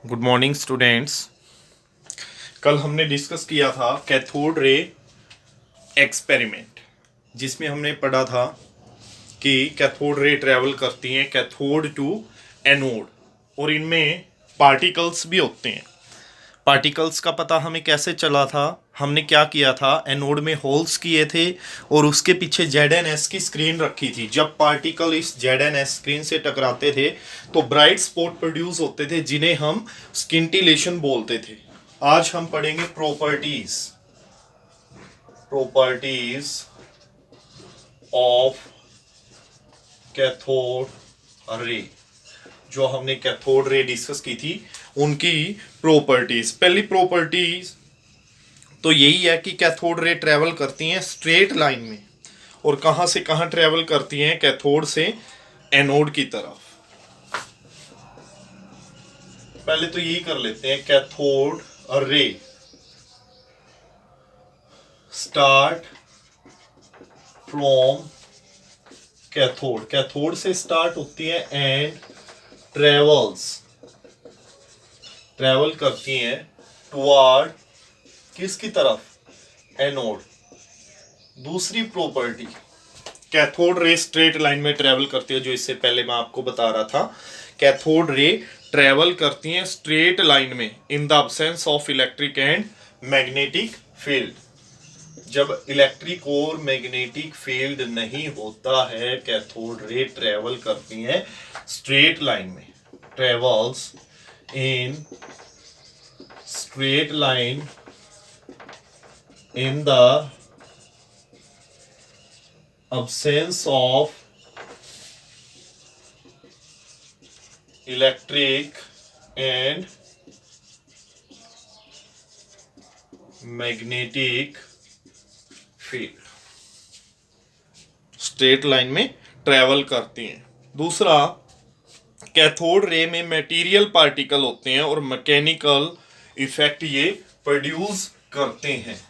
Good morning students. कल हमने discuss किया था कैथोड रे एक्सपेरिमेंट, जिसमें हमने पढ़ा था कि कैथोड रे ट्रेवल करती हैं कैथोड टू एनोड और इनमें पार्टिकल्स भी होते हैं। पार्टिकल्स का पता हमें कैसे चला था? हमने क्या किया था, एनोड में होल्स किए थे और उसके पीछे ZnS की स्क्रीन रखी थी। जब पार्टिकल इस ZnS स्क्रीन से टकराते थे तो ब्राइट स्पॉट प्रोड्यूस होते थे, जिन्हें हम स्किंटिलेशन बोलते थे। आज हम पढ़ेंगे properties properties of cathode ray. जो हमने कैथोड रे डिस्कस की थी उनकी प्रॉपर्टीज। पहली प्रॉपर्टीज तो यही है कि कैथोड रे ट्रेवल करती हैं स्ट्रेट लाइन में। और कहां से कहां ट्रेवल करती हैं? कैथोड से एनोड की तरफ। पहले तो यही कर लेते हैं, cathode ray start from cathode. Cathode से स्टार्ट होती है एंड ट्रेवल करती हैं टुवर्ड किसकी तरफ? एनोड। दूसरी property, cathode ray straight line में ट्रेवल करती है, जो इससे पहले मैं आपको बता रहा था। कैथोड रे ट्रेवल करती हैं स्ट्रेट लाइन में in the absence of electric and magnetic field. जब इलेक्ट्रिक और मैग्नेटिक फील्ड नहीं होता है, कैथोड रे ट्रेवल करती हैं स्ट्रेट लाइन में। Travels in straight line in the absence of electric and magnetic field। Straight line में ट्रेवल करती हैं। दूसरा, कैथोड रे में मटेरियल पार्टिकल होते हैं और मैकेनिकल इफेक्ट ये प्रोड्यूस करते हैं।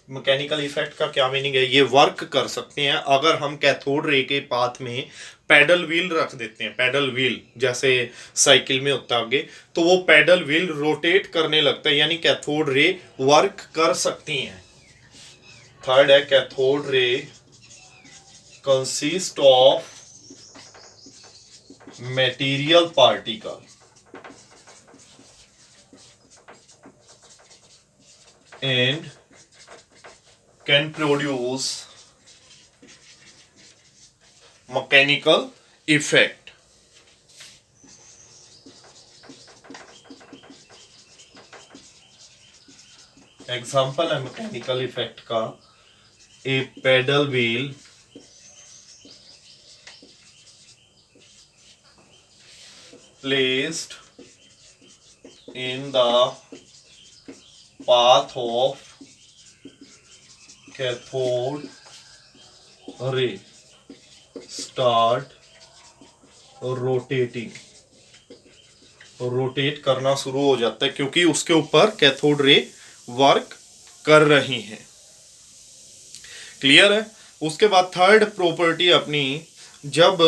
मैकेनिकल इफेक्ट का क्या मीनिंग है? ये वर्क कर सकते हैं अगर हम कैथोड रे के पाथ में पैडल व्हील रख देते हैं। पैडल व्हील जैसे साइकिल में होता है आगे, तो वो पैडल व्हील रोटेट करने लगता है, यानी कैथोड रे वर्क कर सकती हैं। थर्ड है, cathode ray consist of material particle and can produce mechanical effect। Example है मैकेनिकल इफेक्ट का, a paddle wheel placed in the path of cathode ray start rotating. Rotate करना शुरू हो जाता है क्योंकि उसके ऊपर कैथोड रे वर्क कर रही हैं। क्लियर है? उसके बाद थर्ड प्रॉपर्टी अपनी, जब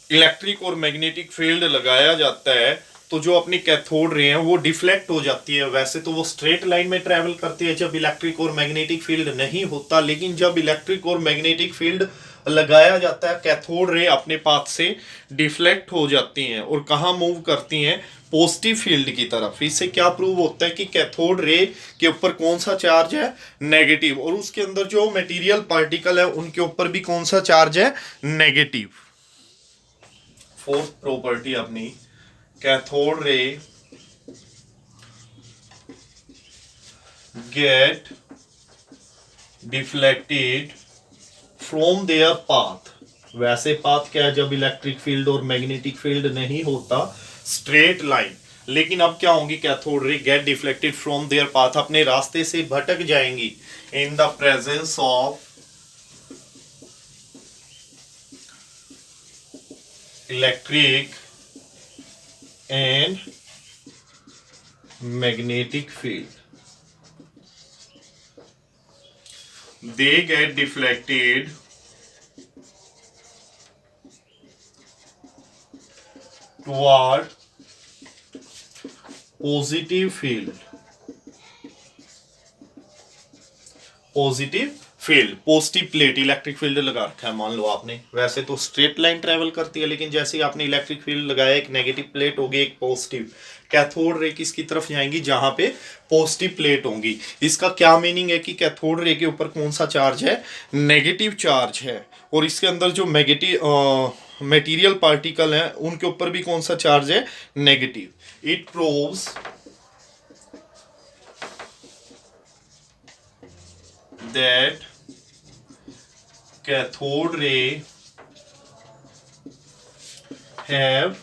इलेक्ट्रिक और मैग्नेटिक फील्ड लगाया जाता है तो जो अपनी कैथोड रे हैं वो डिफ्लेक्ट हो जाती है। वैसे तो वो स्ट्रेट लाइन में ट्रेवल करती है जब इलेक्ट्रिक और मैग्नेटिक फील्ड नहीं होता, लेकिन जब इलेक्ट्रिक और मैग्नेटिक फील्ड लगाया जाता है कैथोड रे अपने पाथ से डिफ्लेक्ट हो जाती हैं और कहाँ मूव करती हैं? पॉजिटिव फील्ड की तरफ। इससे क्या प्रूव होता है कि कैथोड रे के ऊपर कौन सा चार्ज है? नेगेटिव। और उसके अंदर जो मटेरियल पार्टिकल है उनके ऊपर भी कौन सा चार्ज है? नेगेटिव। फोर्थ प्रॉपर्टी अपनी, cathode ray get deflected from their path. वैसे पाथ क्या है जब इलेक्ट्रिक फील्ड और मैग्नेटिक फील्ड नहीं होता? Straight line. लेकिन अब क्या होंगी? Cathode ray get deflected from their path, अपने रास्ते से भटक जाएंगी in the presence of electric and magnetic field। They get deflected toward positive field, positive field, positive plate electric field लगा रखा है मान लो आपने, वैसे तो स्ट्रेट लाइन ट्रेवल करती है, लेकिन जैसे ही आपने इलेक्ट्रिक फील्ड लगाया, एक नेगेटिव प्लेट होगी एक पॉजिटिव, कैथोड रे किसकी तरफ जाएंगी, जहां पे पॉजिटिव प्लेट होंगी। इसका क्या मीनिंग है कि कैथोड रे के ऊपर कौन सा चार्ज है, नेगेटिव चार्ज है, और इसके अंदर जो मटेरियल पार्टिकल हैं उनके ऊपर भी कौन सा चार्ज है, negative. It proves that cathode ray have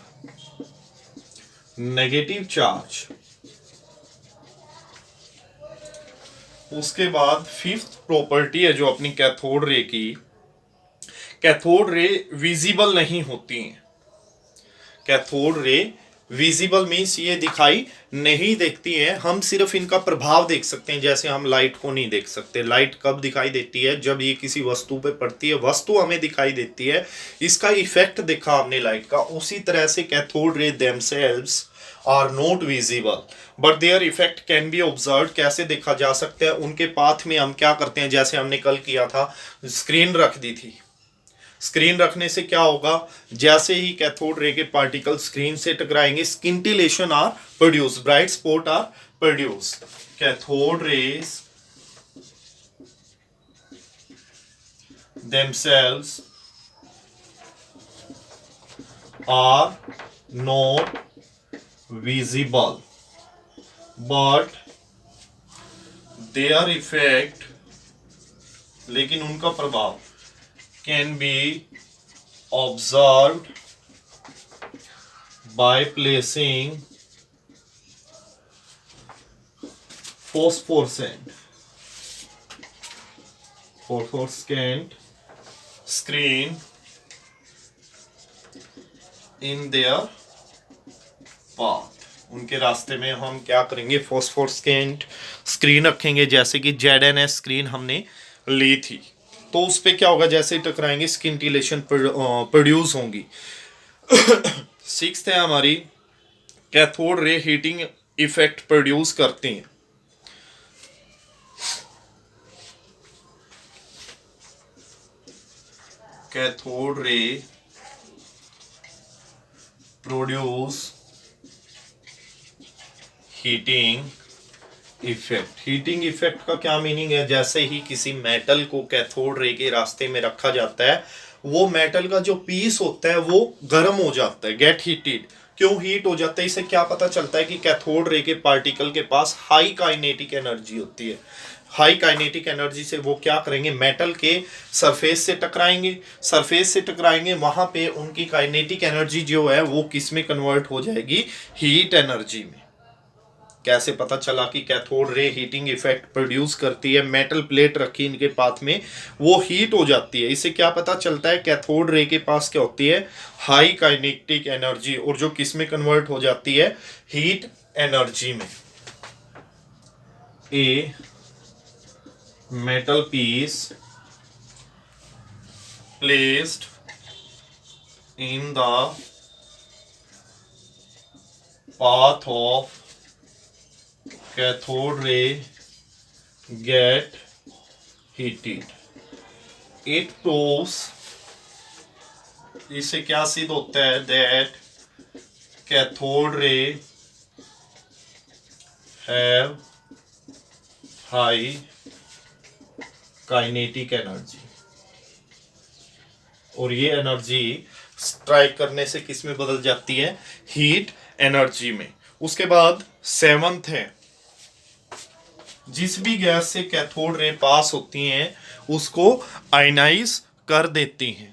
negative charge। उसके बाद फिफ्थ प्रॉपर्टी है जो अपनी कैथोड रे की, कैथोड रे विजिबल नहीं होती हैं। कैथोड रे विजिबल मीन्स ये दिखाई नहीं देखती है, हम सिर्फ इनका प्रभाव देख सकते हैं, जैसे हम लाइट को नहीं देख सकते। लाइट कब दिखाई देती है, जब ये किसी वस्तु पे पड़ती है, वस्तु हमें दिखाई देती है, इसका इफेक्ट देखा हमने लाइट का। उसी तरह से cathode ray themselves are not visible but their effect can be observe. कैसे देखा जा सकता है, उनके पाथ में हम क्या करते हैं, जैसे हमने कल किया था, स्क्रीन रख दी थी। स्क्रीन रखने से क्या होगा, जैसे ही कैथोड रे के पार्टिकल स्क्रीन से टकराएंगे, scintillation are produce, bright spot are produce. Cathode rays themselves are not visible but their effect, लेकिन उनका प्रभाव can be observed by placing phosphorescent screen in their path। उनके रास्ते में हम क्या करेंगे, फोस्फोरेसेंट स्क्रीन रखेंगे, जैसे कि ZNS स्क्रीन हमने ली थी, तो उस पर क्या होगा, जैसे ही टकराएंगे स्किंटिलेशन प्रोड्यूस होंगी। सिक्स्थ है हमारी, cathode ray heating effect produce करती हैं। Cathode ray produce heating effect. Heating effect का क्या मीनिंग है, जैसे ही किसी मेटल को कैथोड रे के रास्ते में रखा जाता है, वो मेटल का जो पीस होता है वो गर्म हो जाता है, गेट हीटेड। क्यों हीट हो जाता है, इससे क्या पता चलता है कि कैथोड रे के पार्टिकल के पास हाई काइनेटिक एनर्जी होती है। हाई काइनेटिक एनर्जी से वो क्या करेंगे, मेटल के सरफेस से टकराएंगे, सरफेस से टकराएंगे, वहां पे उनकी काइनेटिक एनर्जी जो है वो किस में कन्वर्ट हो जाएगी, हीट एनर्जी में। कैसे पता चला कि cathode ray heating effect produce करती है, मेटल प्लेट रखी इनके पाथ में, वो हीट हो जाती है। इससे क्या पता चलता है, कैथोड रे के पास क्या होती है, हाई काइनेटिक एनर्जी, और जो किस में कन्वर्ट हो जाती है, हीट एनर्जी में। ए metal piece placed in the path of cathode ray get heated। It proves, इससे क्या सिद्ध होता है, that cathode ray have high kinetic energy, और ये एनर्जी स्ट्राइक करने से किस में बदल जाती है, हीट एनर्जी में। उसके बाद सेवंथ है, जिस भी गैस से कैथोड रे पास होती हैं उसको आयनाइज कर देती हैं।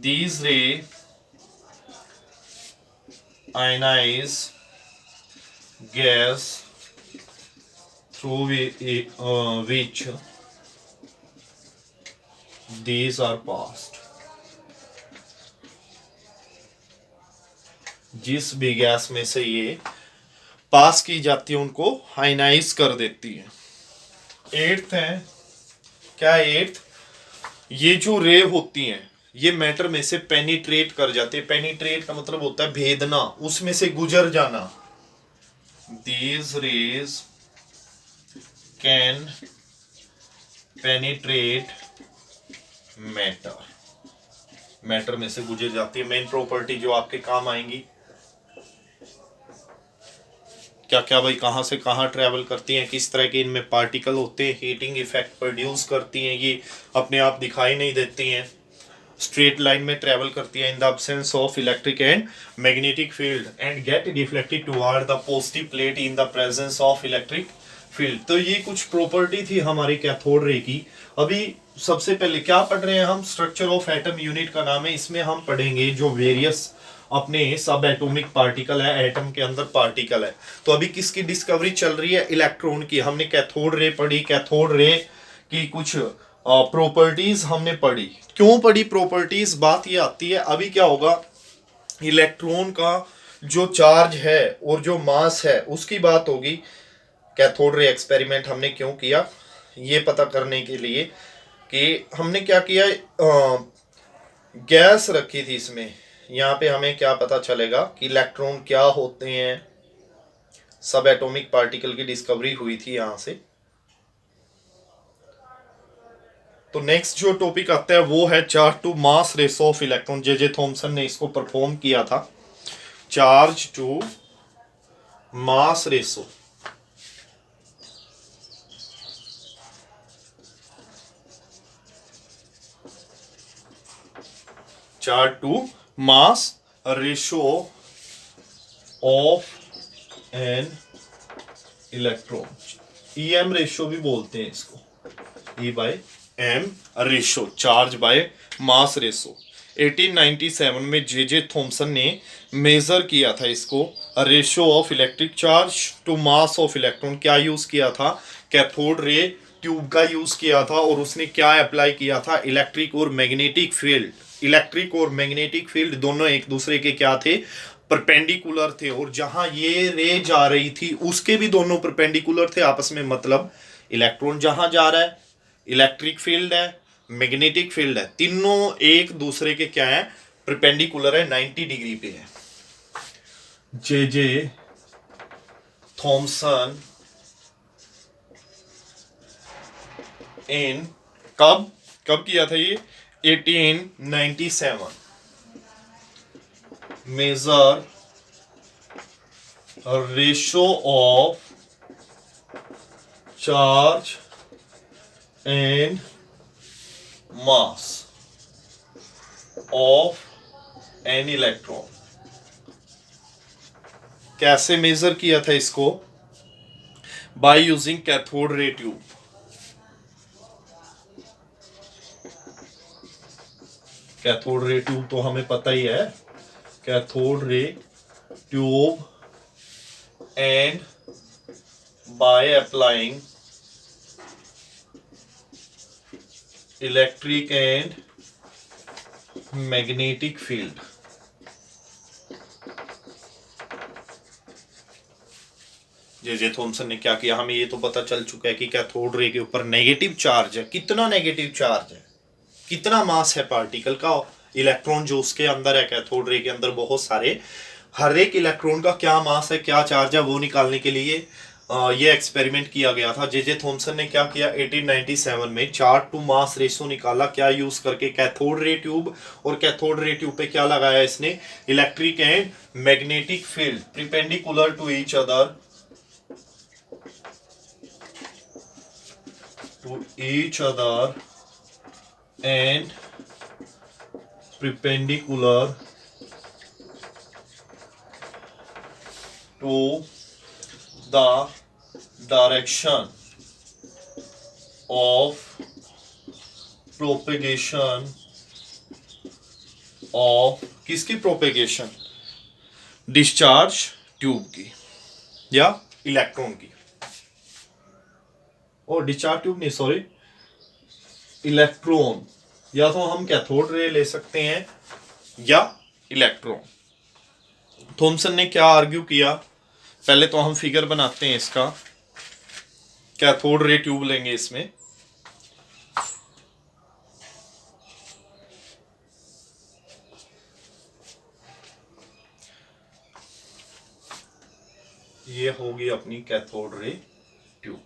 these ray ionize gas through which these are passed। जिस भी गैस में से ये पास की जाती है उनको आयनाइज कर देती है। एट्थ है, क्या एट्थ, ये जो रे होती हैं ये मैटर में से पेनिट्रेट कर जाते हैं। पेनिट्रेट का मतलब होता है भेदना, उसमें से गुजर जाना। These raise can penetrate matter, matter में से गुजर जाती है। मेन प्रॉपर्टी जो आपके काम आएंगी, क्या क्या भाई, कहाँ से कहाँ ट्रैवल करती हैं, किस तरह के इनमें पार्टिकल होते हैं, हीटिंग इफेक्ट प्रोड्यूस करती हैं, ये अपने आप दिखाई नहीं देती हैं, स्ट्रेट लाइन में ट्रैवल करती है in the absence of electric and magnetic field and get deflected toward the positive plate in the presence of electric field. तो ये कुछ प्रॉपर्टी थी हमारी कैथोड रे की। अभी सबसे पहले क्या पढ़ रहे हैं हम, स्ट्रक्चर ऑफ एटम यूनिट का नाम है, इसमें हम पढ़ेंगे जो वेरियस अपने सब एटॉमिक पार्टिकल है, एटम के अंदर पार्टिकल है। तो अभी किसकी डिस्कवरी चल रही है, इलेक्ट्रॉन की। हमने कैथोड रे पढ़ी, कैथोड रे की कुछ प्रॉपर्टीज हमने पढ़ी। क्यों पढ़ी प्रॉपर्टीज, बात ये आती है अभी क्या होगा, इलेक्ट्रॉन का जो चार्ज है और जो मास है उसकी बात होगी। कैथोड रे एक्सपेरिमेंट हमने क्यों किया, ये पता करने के लिए कि हमने क्या किया, गैस रखी थी इसमें। यहाँ पे हमें क्या पता चलेगा कि इलेक्ट्रॉन क्या होते हैं, सब एटॉमिक पार्टिकल की डिस्कवरी हुई थी यहाँ से। तो नेक्स्ट जो टॉपिक आता है वो है charge to mass ratio of electron. J Thomson ने इसको परफॉर्म किया था, charge to mass ratio. Charge to mass ratio of an electron, EM ratio भी बोलते हैं इसको, E by M ratio, charge by mass ratio. 1897 में जे थॉमसन ने मेजर किया था इसको, ratio of electric charge to mass of electron. क्या यूज किया था, कैथोड रे ट्यूब का यूज किया था, और उसने क्या अप्लाई किया था, इलेक्ट्रिक और मैग्नेटिक फील्ड। इलेक्ट्रिक और मैग्नेटिक फील्ड दोनों एक दूसरे के क्या थे, परपेंडिकुलर थे, और जहां ये रे जा रही थी उसके भी दोनों परपेंडिकुलर थे आपस में। मतलब इलेक्ट्रॉन जहां जा रहा है, इलेक्ट्रिक फील्ड है, मैग्नेटिक फील्ड है, तीनों एक दूसरे के क्या है, परपेंडिकुलर है, 90 डिग्री पे है। जे थॉमसन इन कब कब किया था ये, 1897, measure ratio of charge and mass of an electron. कैसे मेजर किया था इसको, by using cathode ray tube. Cathode ray tube तो हमें पता ही है, cathode ray tube and by applying electric and magnetic field. J Thomson ने क्या किया, हमें ये तो पता चल चुका है कि कैथोड रे के ऊपर नेगेटिव चार्ज है। कितना नेगेटिव चार्ज है, कितना मास है पार्टिकल का, इलेक्ट्रॉन जो उसके अंदर है कैथोड रे के अंदर बहुत सारे, हर एक इलेक्ट्रॉन का क्या मास है, क्या चार्ज है, वो निकालने के लिए ये एक्सपेरिमेंट किया गया था। जे थॉमसन ने क्या किया, 1897 में चार्ज टू मास रेशो निकाला, क्या यूज करके, कैथोड रे ट्यूब। और कैथोड रे ट्यूब पे क्या लगाया इसने, electric and magnetic field perpendicular to each other, and perpendicular to the direction of propagation of, किसकी प्रोपेगेशन, डिस्चार्ज ट्यूब की या इलेक्ट्रॉन की, और डिस्चार्ज ट्यूब नहीं, सॉरी, इलेक्ट्रॉन। या तो हम कैथोड रे ले सकते हैं या इलेक्ट्रॉन। थॉमसन ने क्या आर्ग्यू किया, पहले तो हम फिगर बनाते हैं इसका। कैथोड रे ट्यूब लेंगे, इसमें ये होगी अपनी कैथोड रे ट्यूब।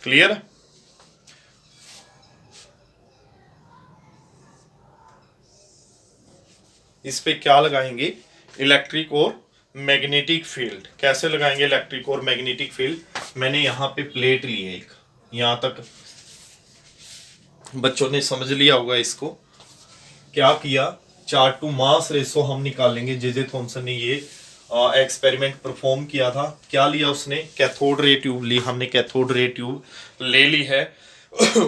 क्लियर? इस पे क्या लगाएंगे? इलेक्ट्रिक और मैग्नेटिक फील्ड। कैसे लगाएंगे इलेक्ट्रिक और मैग्नेटिक फील्ड? मैंने यहाँ पे प्लेट ली है एक, यहाँ तक बच्चों ने समझ लिया होगा इसको। क्या किया? चार्ज टू मास रेशो हम निकालेंगे। जे थॉमसन ने ये एक्सपेरिमेंट परफॉर्म किया था। क्या लिया उसने? कैथोड रे ट्यूब ली हमने, कैथोड रे ट्यूब ले ली है।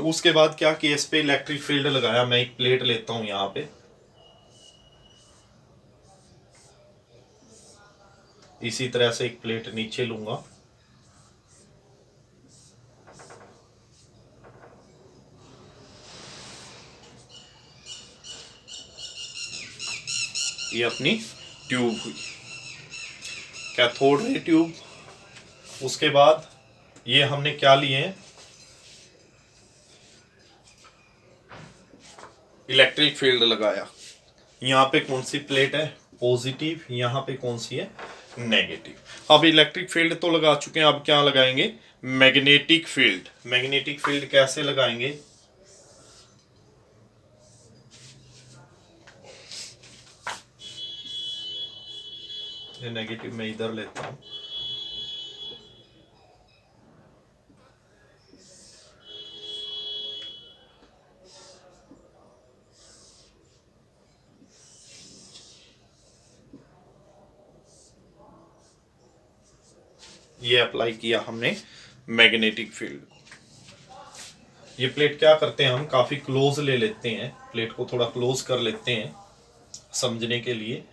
उसके बाद क्या किया? इस पे इलेक्ट्रिक फील्ड लगाया। मैं एक प्लेट लेता हूं यहाँ पे, इसी तरह से एक प्लेट नीचे लूंगा, ये अपनी ट्यूब हुई, कैथोड रे ट्यूब। उसके बाद ये हमने क्या लिए हैं? इलेक्ट्रिक फील्ड लगाया। यहाँ पे कौन सी प्लेट है? पॉजिटिव। यहाँ पे कौन सी है? नेगेटिव। अब इलेक्ट्रिक फील्ड तो लगा चुके हैं, अब क्या लगाएंगे? Magnetic field. मैग्नेटिक फील्ड कैसे लगाएंगे? ये नेगेटिव मैं इधर लेता हूं, ये अप्लाई किया हमने मैग्नेटिक फील्ड। ये प्लेट क्या करते हैं, हम काफी क्लोज ले लेते हैं, प्लेट को थोड़ा क्लोज कर लेते हैं समझने के लिए।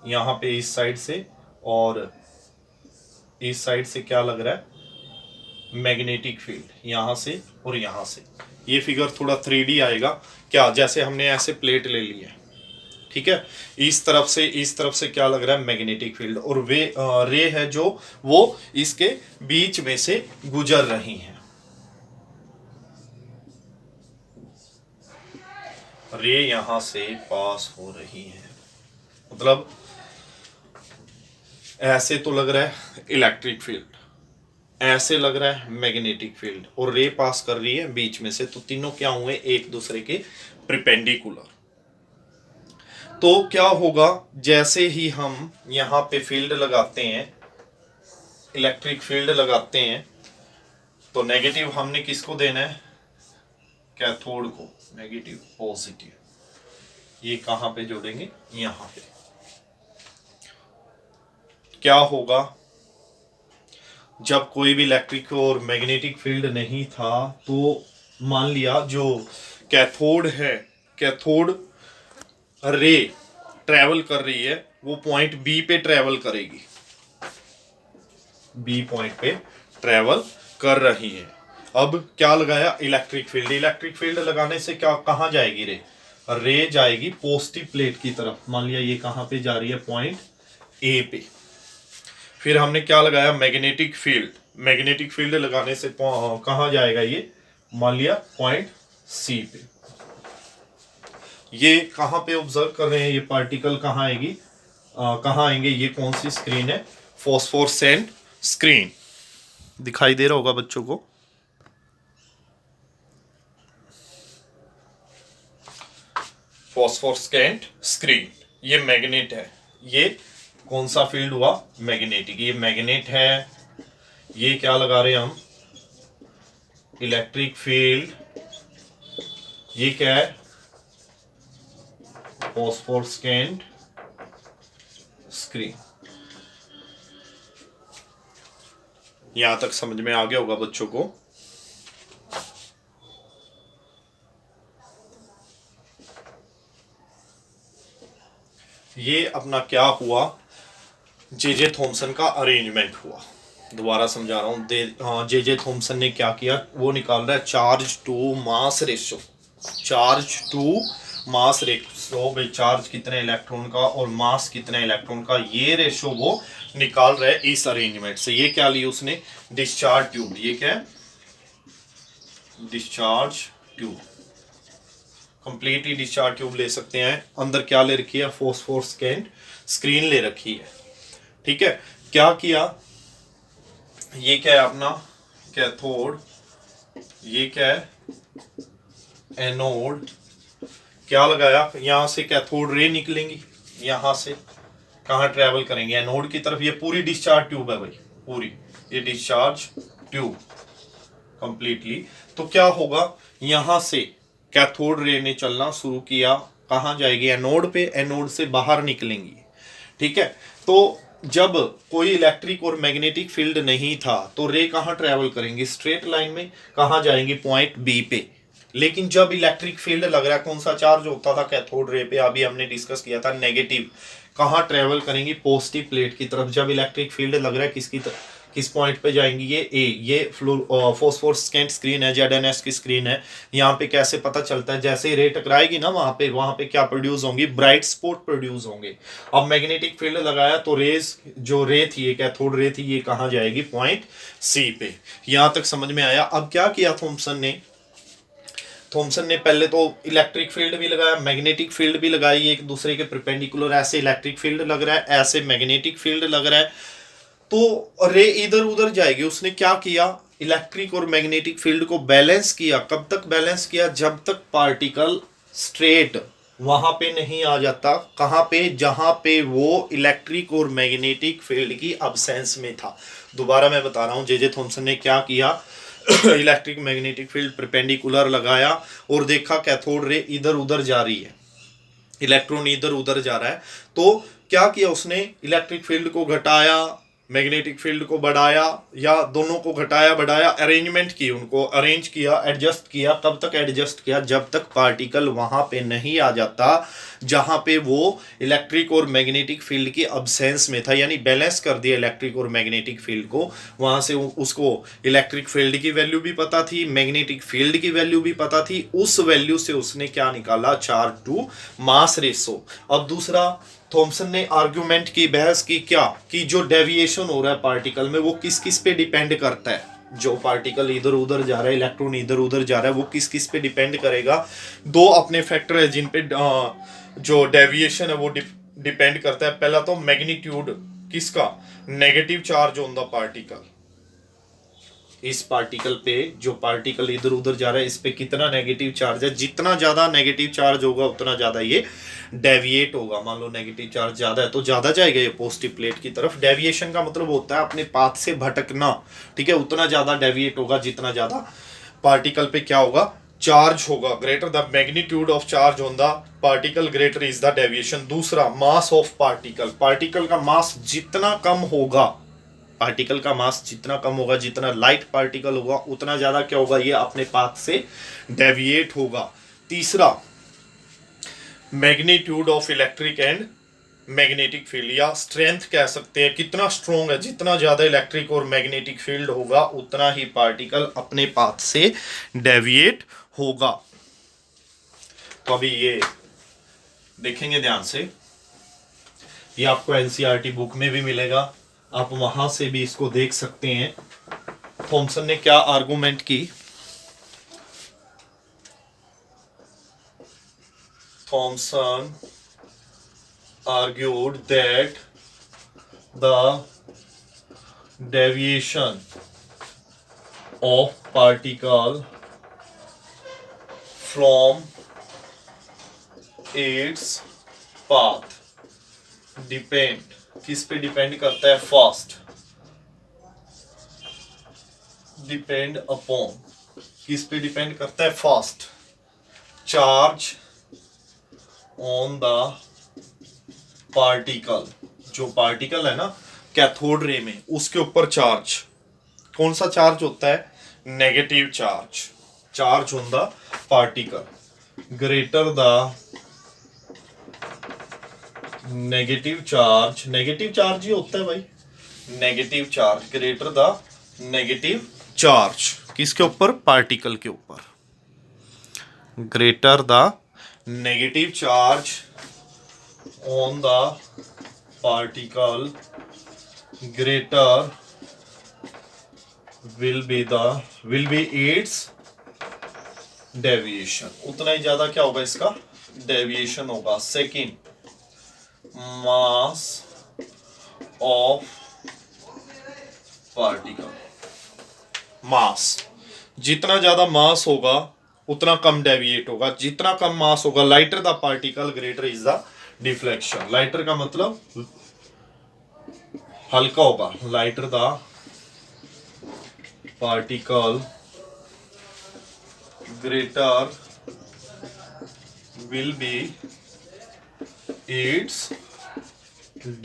यहाँ पे इस साइड से और इस साइड से क्या लग रहा है? मैग्नेटिक फील्ड, यहाँ से और यहाँ से। ये फिगर थोड़ा 3D आएगा क्या? जैसे हमने ऐसे प्लेट ले ली है, ठीक है, इस तरफ से क्या लग रहा है? Magnetic field. और वे रे है जो वो इसके बीच में से गुजर रही हैं। रे यहां से पास हो रही है, मतलब ऐसे तो लग रहा है इलेक्ट्रिक फील्ड, ऐसे लग रहा है मैग्नेटिक फील्ड, और रे पास कर रही है बीच में से। तो तीनों क्या हुए? एक दूसरे के परपेंडिकुलर। तो क्या होगा? जैसे ही हम यहाँ पे फील्ड लगाते हैं, इलेक्ट्रिक फील्ड लगाते हैं, तो नेगेटिव हमने किसको देना है? कैथोड को। नेगेटिव पॉजिटिव, ये कहां पे जोड़ेंगे? यहां पे। क्या होगा? जब कोई भी इलेक्ट्रिक और मैग्नेटिक फील्ड नहीं था, तो मान लिया जो कैथोड है, कैथोड रे ट्रेवल कर रही है, वो पॉइंट बी पे ट्रेवल करेगी, बी पॉइंट पे ट्रेवल कर रही है। अब क्या लगाया? Electric field. इलेक्ट्रिक फील्ड लगाने से क्या, कहां जाएगी रे? रे जाएगी पॉजिटिव प्लेट की तरफ। मान लिया ये कहां पे जा रही है? पॉइंट ए पे। फिर हमने क्या लगाया? Magnetic field. मैग्नेटिक फील्ड लगाने से कहां जाएगा ये? मान लिया पॉइंट सी पे। ये कहां पे ऑब्जर्व कर रहे हैं? ये पार्टिकल कहां आएगी, कहां आएंगे? ये कौन सी स्क्रीन है? Phosphorescent screen. दिखाई दे रहा होगा बच्चों को? Phosphorescent screen. ये मैग्नेट है। ये कौन सा फील्ड हुआ? मैग्नेटिक। ये मैग्नेट है। ये क्या लगा रहे हैं हम? Electric field. ये क्या है? Phosphorescent screen. यहां तक समझ में आ गया होगा बच्चों को? ये अपना क्या हुआ? जे थॉमसन का अरेंजमेंट हुआ। दोबारा समझा रहा हूं। जे थॉमसन ने क्या किया? वो निकाल रहा है charge to mass ratio. Charge to mass ratio, भाई चार्ज कितने इलेक्ट्रॉन का और मास कितने इलेक्ट्रॉन का, ये रेशो वो निकाल रहा है इस अरेंजमेंट से। ये क्या लिया उसने? Discharge tube. ये क्या है? Discharge tube, completely discharge tube ले सकते हैं। अंदर क्या ले रखी है, फोस्फोरस्केंट स्क्रीन ले रखी है। ठीक है, क्या किया, ये क्या है अपना कैथोड, ये क्या है एनोड, क्या लगाया, यहां से कैथोड रे निकलेंगी, यहां से कहाँ ट्रेवल करेंगे, एनोड की तरफ। ये पूरी डिस्चार्ज ट्यूब है भाई, पूरी ये डिस्चार्ज ट्यूब कंप्लीटली। तो क्या होगा, यहां से कैथोड रे ने चलना शुरू किया, कहाँ जाएगी, एनोड पे, एनोड से बाहर निकलेंगी। ठीक है, तो जब कोई इलेक्ट्रिक और मैग्नेटिक फील्ड नहीं था तो रे कहाँ ट्रेवल करेंगे, स्ट्रेट लाइन में, कहाँ जाएंगे, पॉइंट बी पे। लेकिन जब इलेक्ट्रिक फील्ड लग रहा है, कौन सा चार्ज होता था कैथोड रे पे, अभी हमने डिस्कस किया था नेगेटिव, कहाँ ट्रेवल करेंगी, पॉजिटिव प्लेट की तरफ। जब इलेक्ट्रिक फील्ड लग रहा है किसकी तरफ, किस पॉइंट पे जाएंगी, ये ए, ये फोस्फोरस्केंट स्क्रीन है, ZNS की स्क्रीन है। यहाँ पे कैसे पता चलता है, जैसे रे टकराएगी ना वहां पे क्या प्रोड्यूस होंगी, ब्राइट स्पॉट प्रोड्यूस होंगे। अब मैग्नेटिक फील्ड लगाया तो रेज, जो रे थी, ये कैथोड रे थी, ये कहाँ जाएगी, पॉइंट सी पे। यहां तक समझ में आया। अब क्या किया थॉमसन ने पहले तो इलेक्ट्रिक फील्ड भी लगाया, मैग्नेटिक फील्ड भी लगाई, एक दूसरे के परपेंडिकुलर, ऐसे इलेक्ट्रिक फील्ड लग रहा है, ऐसे मैग्नेटिक फील्ड लग रहा है, तो रे इधर उधर जाएगी। उसने क्या किया, इलेक्ट्रिक और मैग्नेटिक फील्ड को बैलेंस किया। कब तक बैलेंस किया, जब तक पार्टिकल स्ट्रेट वहां पे नहीं आ जाता, कहां पे, जहां पे वो इलेक्ट्रिक और मैग्नेटिक फील्ड की अब्सेंस में था। दोबारा मैं बता रहा हूं, जे थॉमसन ने क्या किया, इलेक्ट्रिक मैग्नेटिक फील्ड परपेंडिकुलर लगाया और देखा कैथोड रे इधर उधर जा रही है, इलेक्ट्रॉन इधर उधर जा रहा है। तो क्या किया उसने, इलेक्ट्रिक फील्ड को घटाया, मैग्नेटिक फील्ड को बढ़ाया, या दोनों को घटाया बढ़ाया, अरेंजमेंट की, उनको अरेंज किया, एडजस्ट किया। कब तक एडजस्ट किया, जब तक पार्टिकल वहां पे नहीं आ जाता जहां पे वो इलेक्ट्रिक और मैग्नेटिक फील्ड की अब्सेंस में था। यानी बैलेंस कर दिया इलेक्ट्रिक और मैग्नेटिक फील्ड को। वहां से उसको इलेक्ट्रिक फील्ड की वैल्यू भी पता थी, मैग्नेटिक फील्ड की वैल्यू भी पता थी। उस वैल्यू से उसने क्या निकाला, चार्ज टू मास रेशो। अब दूसरा, थॉमसन ने आर्गुमेंट की, बहस की, क्या कि जो डेविएशन हो रहा है पार्टिकल में वो किस किस पे डिपेंड करता है। जो पार्टिकल इधर उधर जा रहा है, इलेक्ट्रॉन इधर उधर जा रहा है, वो किस किस पे डिपेंड करेगा। दो अपने फैक्टर है जिन पे जो डेविएशन है वो डिपेंड करता है। पहला तो मैग्नीट्यूड किसका, negative charge on the particle, इस पार्टिकल पे, जो पार्टिकल इधर उधर जा रहा है, इस पे कितना नेगेटिव चार्ज है। जितना ज्यादा नेगेटिव चार्ज होगा उतना ज्यादा ये डेविएट होगा। मान लो नेगेटिव चार्ज ज्यादा है तो ज्यादा जाएगा ये पॉजिटिव प्लेट की तरफ। डेविएशन का मतलब होता है अपने पाथ से भटकना। ठीक है, उतना ज्यादा डेविएट होगा जितना ज्यादा पार्टिकल पे क्या होगा, चार्ज होगा। Greater the magnitude of charge on the particle, greater is the deviation. दूसरा, मास ऑफ पार्टिकल, पार्टिकल का मास जितना कम होगा, पार्टिकल का मास जितना कम होगा, जितना लाइट पार्टिकल होगा, उतना ज्यादा क्या होगा, ये अपने पाथ से डेविएट होगा। तीसरा, magnitude of electric and magnetic field, या स्ट्रेंथ कह सकते हैं, कितना स्ट्रॉन्ग है। जितना ज्यादा इलेक्ट्रिक और मैग्नेटिक फील्ड होगा उतना ही पार्टिकल अपने पाथ से डेविएट होगा। तो अभी ये देखेंगे ध्यान से, ये आपको एनसीईआरटी बुक में भी मिलेगा, आप वहां से भी इसको देख सकते हैं। थॉमसन ने क्या आर्गुमेंट की, Thompson argued that the deviation of particle from its path depend, किस पे डिपेंड करता है, फर्स्ट डिपेंड अपॉन, किस पे डिपेंड करता है, first charge on the particle, जो पार्टिकल है ना कैथोड रे में, उसके ऊपर चार्ज, कौन सा चार्ज होता है, negative charge, charge on the particle greater the negative charge, negative charge ही होता है भाई, negative charge greater the negative charge, किसके ऊपर, पार्टिकल के ऊपर, greater the negative charge on the particle greater will be its deviation, उतना ही ज्यादा क्या होगा इसका डेविएशन होगा। Second, mass of particle. Mass, जितना ज्यादा मास होगा उतना कम डेविएट होगा, जितना कम मास होगा, lighter the particle greater is the deflection. Lighter का मतलब हल्का होगा, lighter the particle greater will be its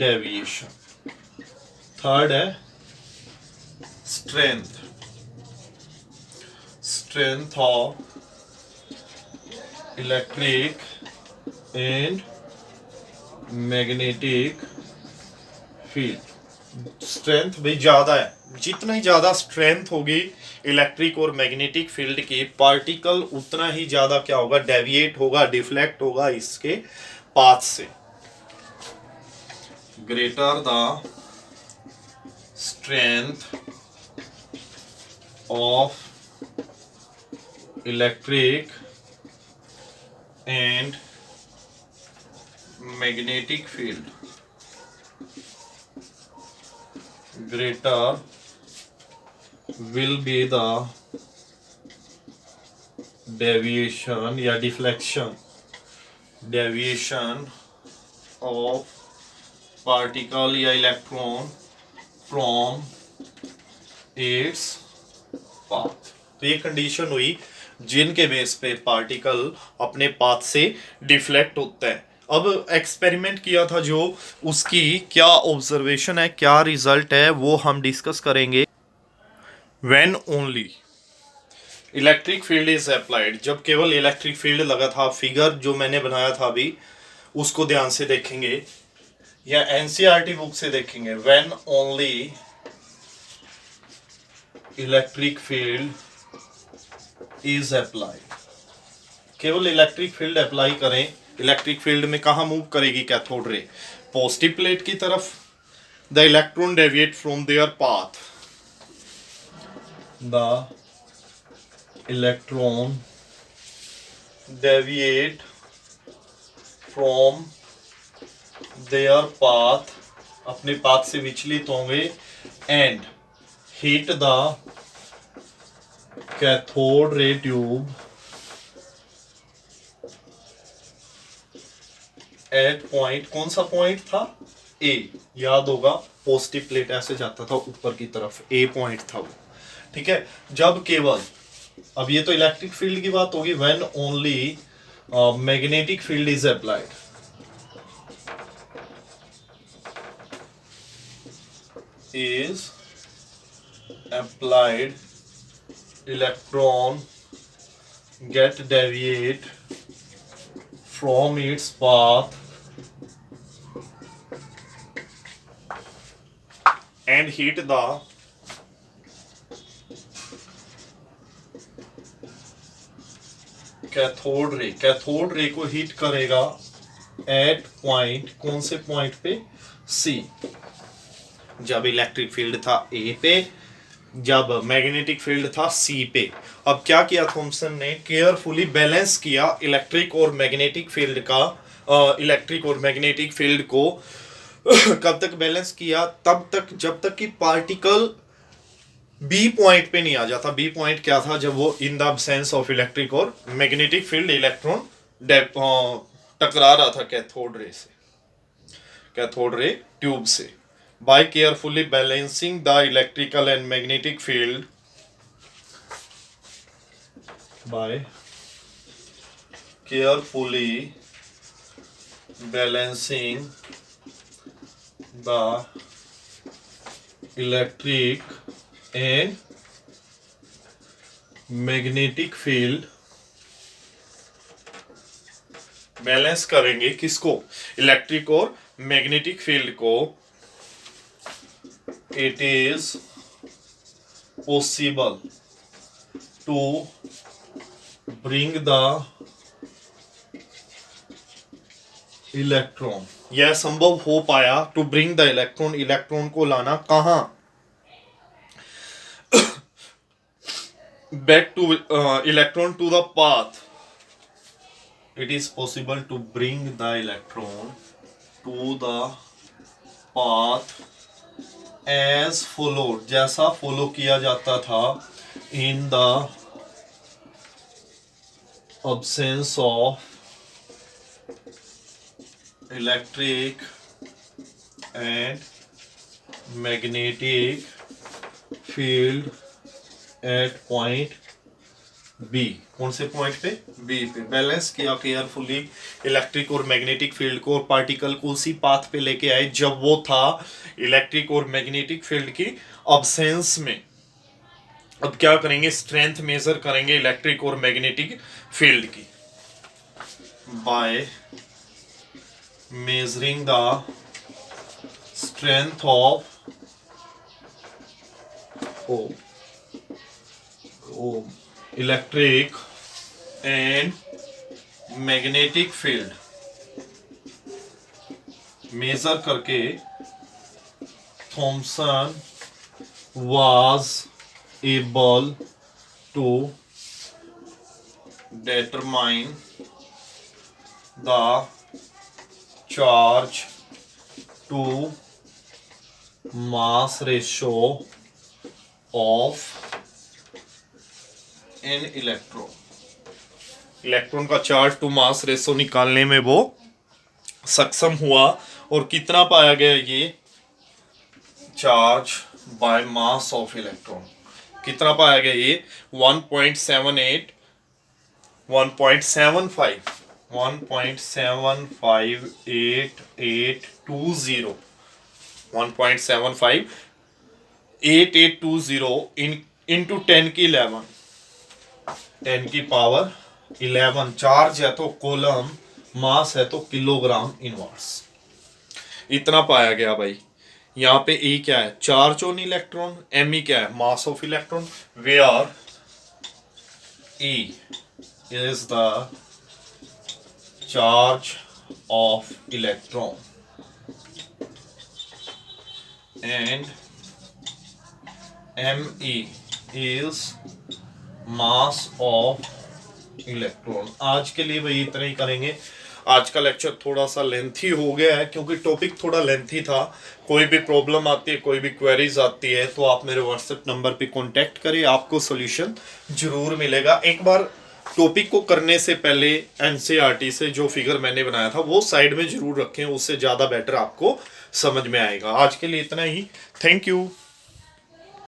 deviation। Third है strength, strength of electric and magnetic field। Strength भी ज्यादा है, जितना ही ज्यादा स्ट्रेंथ होगी इलेक्ट्रिक और मैग्नेटिक फील्ड की, पार्टिकल उतना ही ज्यादा क्या होगा डेविएट होगा, डिफ्लेक्ट होगा इसके पाथ से। Greater the strength of electric and magnetic field, greater will be the deviation या deflection, deviation of particle या electron from its path। तो ये कंडीशन हुई जिनके बेस पे पार्टिकल अपने पाथ से डिफ्लेक्ट होता है। अब एक्सपेरिमेंट किया था जो, उसकी क्या ऑब्जर्वेशन है, क्या रिजल्ट है, वो हम डिस्कस करेंगे। When only electric field is applied, जब केवल इलेक्ट्रिक फील्ड लगा था, फिगर जो मैंने बनाया था अभी उसको ध्यान से देखेंगे या एनसीईआरटी बुक से देखेंगे। When only electric field is applied, केवल इलेक्ट्रिक फील्ड अप्लाई करें, इलेक्ट्रिक फील्ड में कहाँ मूव करेगी कैथोड रे, पॉजिटिव प्लेट की तरफ। The electron deviate from their path, the electron deviate from their path, अपने पाथ से विचलित होंगे, and hit the cathode ray tube at point, कौन सा पॉइंट था, ए, याद होगा पॉजिटिव प्लेट ऐसे जाता था ऊपर की तरफ, ए पॉइंट था वो, ठीक है। जब केवल, अब ये तो इलेक्ट्रिक फील्ड की बात होगी, when only magnetic field is applied, is applied, electron get deviate from its path and hit the cathode ray, cathode ray को हिट करेगा एट पॉइंट, कौन से पॉइंट पे, सी। जब इलेक्ट्रिक फील्ड था ए पे, जब मैग्नेटिक फील्ड था सी पे। अब क्या किया थॉमसन ने, केयरफुली बैलेंस किया इलेक्ट्रिक और मैग्नेटिक फील्ड का, इलेक्ट्रिक और मैग्नेटिक फील्ड को कब तक बैलेंस किया, तब तक जब तक कि पार्टिकल बी पॉइंट पे नहीं आ जाता। बी पॉइंट क्या था, जब वो in the absence of electric और मैग्नेटिक फील्ड इलेक्ट्रॉन टकरा रहा था कैथोड रे से, कैथोड रे ट्यूब से। by carefully balancing the electrical and magnetic field, by carefully balancing the electric and magnetic field, balance करेंगे किसको, इलेक्ट्रिक और magnetic field को। It is possible to bring the electron, यह संभव हो पाया, to bring the electron, electron को लाना कहां, back to electron to the path. It is possible to bring the electron to the path as followed, जैसा follow किया जाता था in the absence of electric and magnetic field at point B। कौन से point पे? B पे। Balance किया carefully electric और मैग्नेटिक फील्ड को और पार्टिकल को उसी पाथ पे लेके आए जब वो था इलेक्ट्रिक और मैग्नेटिक फील्ड की अब्सेंस में। अब क्या करेंगे? स्ट्रेंथ मेजर करेंगे इलेक्ट्रिक और मैग्नेटिक फील्ड की by measuring the strength of electric and magnetic field measure करके Thompson was able to determine the charge to mass ratio of an electron। Electron का चार्ज टू मास रेशो निकालने में वो सक्षम हुआ। और कितना पाया गया? ये charge by mass of electron कितना पाया गया? ये 1.78 1.75 into 10 की 11 10 की पावर 11। चार्ज है तो कूलम, मास है तो किलोग्राम इनवर्स। इतना पाया गया भाई। यहाँ पे E क्या है? Charge on electron. Me क्या है? Mass of electron. Where E is the charge of electron and Me is mass of electron. आज के लिए भाई इतना ही करेंगे। आज का लेक्चर थोड़ा सा लेंथी हो गया है क्योंकि टॉपिक थोड़ा लेंथी था। कोई भी प्रॉब्लम आती है, कोई भी क्वेरीज आती है तो आप मेरे व्हाट्सएप नंबर पे कांटेक्ट करें, आपको सॉल्यूशन जरूर मिलेगा। एक बार टॉपिक को करने से पहले एनसीईआरटी से जो फिगर मैंने बनाया था वो साइड में जरूर रखें, उससे ज़्यादा बेटर आपको समझ में आएगा। आज के लिए इतना ही। Thank you.